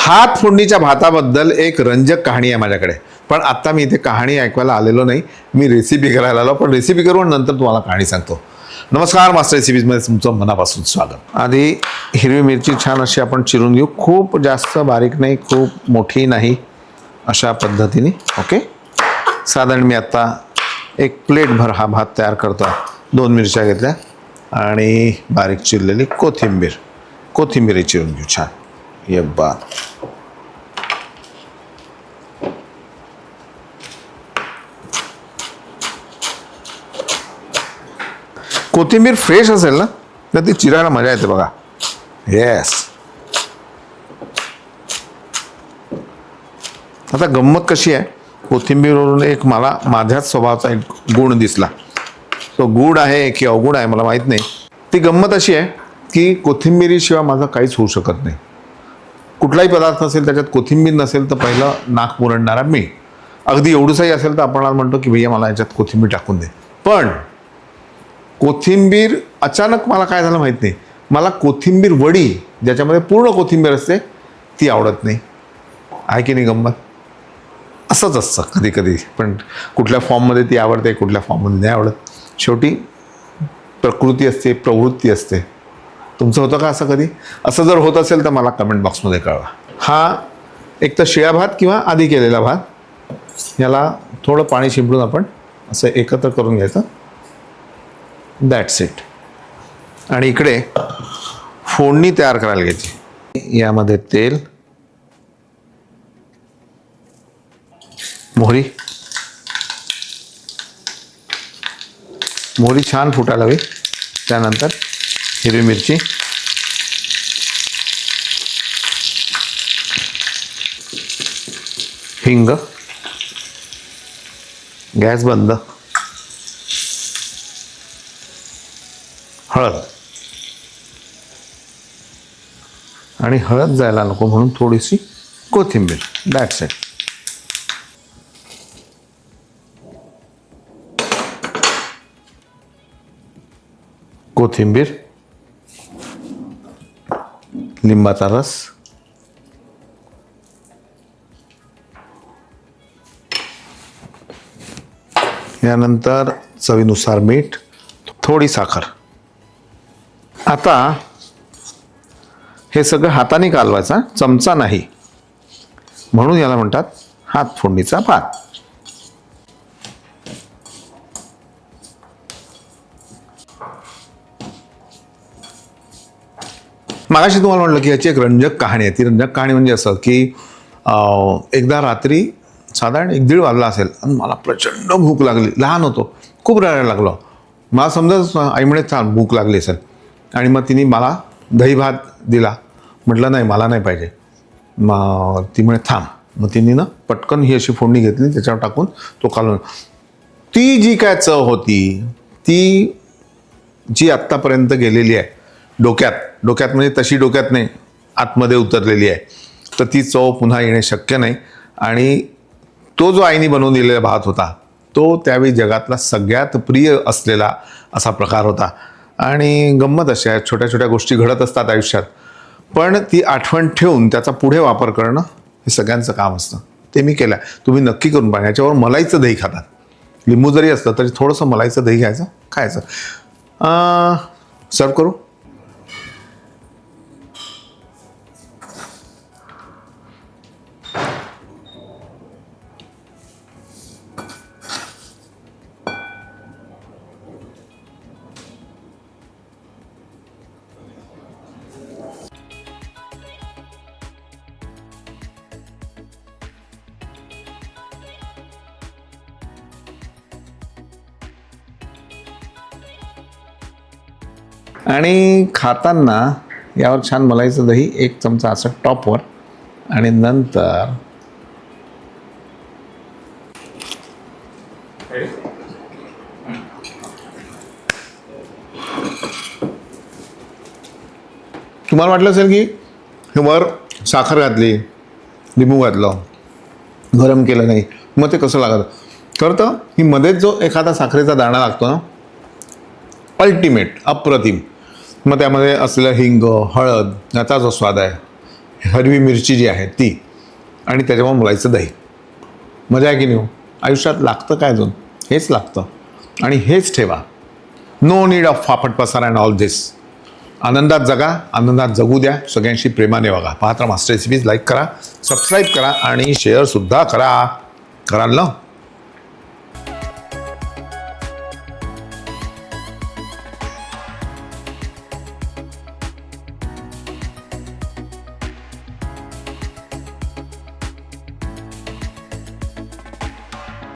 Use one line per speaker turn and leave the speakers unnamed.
हात फोडणीच्या भाताबद्दल एक रंजक कहाणी आहे माझ्याकडे. पण आता मी इथे कहाणी ऐकवायला आलेलो नाही, मी रेसिपी करायला आलो. पण रेसिपी करून नंतर तुम्हाला कहाणी सांगतो. नमस्कार, मास्टर रेसिपीजमध्ये तुमचं मनापासून स्वागत. आधी हिरवी मिरची छान अशी आपण चिरून घेऊ. खूप जास्त बारीक नाही, खूप मोठी नाही, अशा पद्धतीने. ओके. साधारण मी आता एक प्लेटभर हा भात तयार करतो. 2 मिरच्या घेतल्या आणि बारीक चिरलेली कोथिंबीर चिरून घेऊ छान. ये बा, कोथिंबीर फ्रेश असेल ना तर ती चिरायला मजा येते बघा. येस. आता गंमत कशी आहे, कोथिंबीरवरून एक मला माझ्याच स्वभावाचा एक गुण दिसला. तो गुड आहे की अवगुण आहे मला माहीत नाही. ती गंमत अशी आहे की कोथिंबीरीशिवाय माझं काहीच होऊ शकत नाही. कुठलाही पदार्थ नसेल त्याच्यात कोथिंबीर नसेल तर पहिलं नाक मुरडणारा मी. अगदी एवढंसही असेल तर आपण आज म्हणतो की भैया मला याच्यात कोथिंबीर टाकून दे. पण कोथिंबीर अचानक मला काय झालं माहीत नाही, मला कोथिंबीर वडी ज्याच्यामध्ये पूर्ण कोथिंबीर असते ती आवडत नाही. आहे की नाही गंमत? असंच असतं कधी कधी. पण कुठल्या फॉर्ममध्ये ती आवडते, कुठल्या फॉर्ममध्ये नाही आवडत. शेवटी प्रकृती असते, प्रवृत्ती असते. तुमचं होतं का असं कधी? असं जर होत असेल तर मला कमेंट बॉक्समध्ये कळवा. हा एक तर शिळा भात किंवा आधी केलेला भात, याला थोडं पाणी शिंपडून आपण असं एकत्र करून घ्यायचं. That's it. आणि इकडे फोडणी तयार करायला घ्यायची. यामध्ये तेल, मोहरी छान फुटायला हवी. त्यानंतर हिरवी मिरची, हिंग, गॅस बंद, हळद. आणि हळद जायला नको म्हणून थोडीशी कोथिंबीर. That's it. कोथिंबीर, लिंबाचा रस, यानंतर चवीनुसार मीठ, थोडी साखर. आता हे सगळं हाताने कालवायचं, चमचा नाही. म्हणून याला म्हणतात हात फोडणीचा भात. मागाशी तुम्हाला म्हटलं की याची एक रंजक कहाणी आहे. ती रंजक कहाणी म्हणजे असं की एकदा रात्री साधारण 1-1:30 वाजला असेल आणि मला प्रचंड भूक लागली. लहान होतो, खूप रडायला लागलो. मला समजा आई म्हणे छान भूक लागली असेल. आणि मग तिने मला दही भात दिला. म्हटलं नाही, मला नाही पाहिजे. मग ती म्हणे थांब. मग तिने ना पटकन ही अशी फोडणी घेतली, त्याच्यावर टाकून तो कालवून. ती जी काय चव होती, ती जी आत्तापर्यंत गेलेली आहे डोक्यात म्हणजे तशी डोक्यात नाही, आतमध्ये उतरलेली आहे, तर ती चव पुन्हा येणे शक्य नाही. आणि तो जो आईने बनवून दिलेला भात होता तो त्यावेळी जगातला सगळ्यात प्रिय असलेला असा प्रकार होता. आणि गंमत अशी आहे, छोट्या छोट्या गोष्टी घडत असतात आयुष्यात, पण ती आठवण ठेवून त्याचा पुढे वापर करणं हे सगळ्यांचं काम असतं. ते मी केलं. तुम्ही नक्की करून पाहा. याच्यावर मलाईचं दही खातात. लिंबू जरी असलं तरी थोडंसं मलाईचं दही घ्यायचं, खायचं. सर्व करू. आणि खाताना यावर छान मलाईचं दही 1 चमचा असं टॉपवर. आणि नंतर तुम्हाला वाटलं असेल की हे वर साखर घातली, लिंबू घातलं, गरम केलं नाही, मग ते कसं लागतं. खरं तर ही मध्येच जो एखादा साखरेचा दाणा लागतो ना, अल्टिमेट, अप्रतिम. मग त्यामध्ये असलेलं हिंग, हळद याचा जो स्वाद आहे, हिरवी मिरची जी आहे ती, आणि त्याच्यावर मुलायचं दही. मजा आहे की नाही हो? आयुष्यात लागतं काय अजून? हेच लागतं आणि हेच ठेवा. नो नीड ऑफ फापट पसारा अँड ऑल दिस. आनंदात जगा, आनंदात जगू द्या, सगळ्यांशी प्रेमाने वागा. पाहत राहा मास्टर रेसिपीज. लाईक करा, सबस्क्राईब करा आणि शेअरसुद्धा करा. कराल ना?